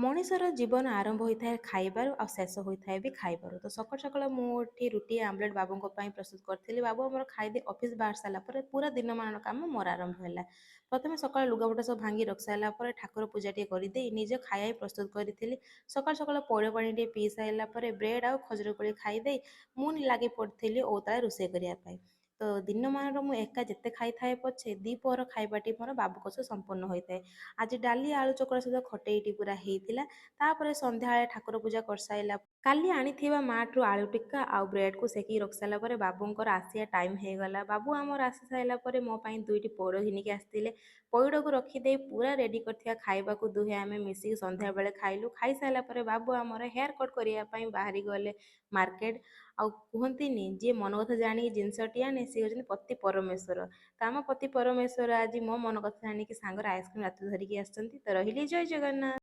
ମଣିଷର ଜୀବନ ଆରମ୍ଭ ହୋଇଥାଏ ଖାଇବାରୁ ଆଉ ଶେଷ ହୋଇଥାଏ ବି ଖାଇବାରୁ। ତ ସକାଳୁ ସକାଳୁ ମୁଁ ଉଠି ରୁଟି ଆମଲେଟ୍ ବାବୁଙ୍କ ପାଇଁ ପ୍ରସ୍ତୁତ କରିଥିଲି। ବାବୁ ଆମର ଖାଇଦେଇ ଅଫିସ୍ ବାହାରି ସାରିଲା ପରେ ପୁରା ଦିନମାନର କାମ ମୋର ଆରମ୍ଭ ହେଲା। ପ୍ରଥମେ ସକାଳୁ ଲୁଗାପଟା ସବୁ ଭାଙ୍ଗି ରଖି ସାରିଲା ପରେ ଠାକୁର ପୂଜା ଟିକେ କରିଦେଇ ନିଜ ଖାଇବା ପ୍ରସ୍ତୁତ କରିଥିଲି। ସକାଳୁ ସକାଳୁ ପଇଡ଼ ପାଣି ଟିକେ ପିଇ ସାରିଲା ପରେ ବ୍ରେଡ଼୍ ଆଉ ଖଜୁର କୋଳି ଖାଇଦେଇ ମୁଁ ଲାଗି ପଡ଼ିଥିଲି ଓତାଳେ ରୋଷେଇ କରିବା ପାଇଁ। ତ ଦିନମାନର ମୁଁ ଏକା ଯେତେ ଖାଇଥାଏ ପଛେ ଦ୍ୱିପହର ଖାଇବାଟି ମୋର ବାବୁଙ୍କ ସହ ସମ୍ପୂର୍ଣ୍ଣ ହୋଇଥାଏ। ଆଜି ଡାଲି ଆଳୁ ଚକଡ଼ା ସହିତ ଖଟେଇଟି ପୁରା ହେଇଥିଲା। ତାପରେ ସନ୍ଧ୍ୟାବେଳେ ଠାକୁର ପୂଜା କରିସାରିଲା କାଲି ଆଣିଥିବା ମାଠରୁ ଆଳୁ ଟିକ୍କା ଆଉ ବ୍ରେଡ଼କୁ ସେକିକି ରଖି ସାରିଲା ପରେ ବାବୁଙ୍କର ଆସିବା ଟାଇମ୍ ହେଇଗଲା। ବାବୁ ଆମର ଆସି ସାରିଲା ପରେ ମୋ ପାଇଁ ଦୁଇଟି ପଇଡ଼ ଘିନିକି ଆସିଥିଲେ। ପଇଡ଼କୁ ରଖିଦେଇ ପୁରା ରେଡ଼ି କରିଥିବା ଖାଇବାକୁ ଦୁହେଁ ଆମେ ମିଶିକି ସନ୍ଧ୍ୟାବେଳେ ଖାଇଲୁ। ଖାଇସାରିଲା ପରେ ବାବୁ ଆମର ହେୟାର କଟ୍ କରିବା ପାଇଁ ବାହାରି ଗଲେ ମାର୍କେଟ। ଆଉ କୁହନ୍ତିନି ଯିଏ ମନ କଥା ଜାଣିକି ଜିନିଷଟି ଆଣେ ସିଏ ହେଉଛନ୍ତି ପତି ପରମେଶ୍ୱର। ତ ଆମ ପତି ପରମେଶ୍ୱର ଆଜି ମୋ ମନ କଥା ଜାଣିକି ସାଙ୍ଗରେ ଆଇସ୍କ୍ରିମ୍ ରାତି ଧରିକି ଆସିଛନ୍ତି। ତ ରହିଲି, ଜୟ ଜଗନ୍ନାଥ।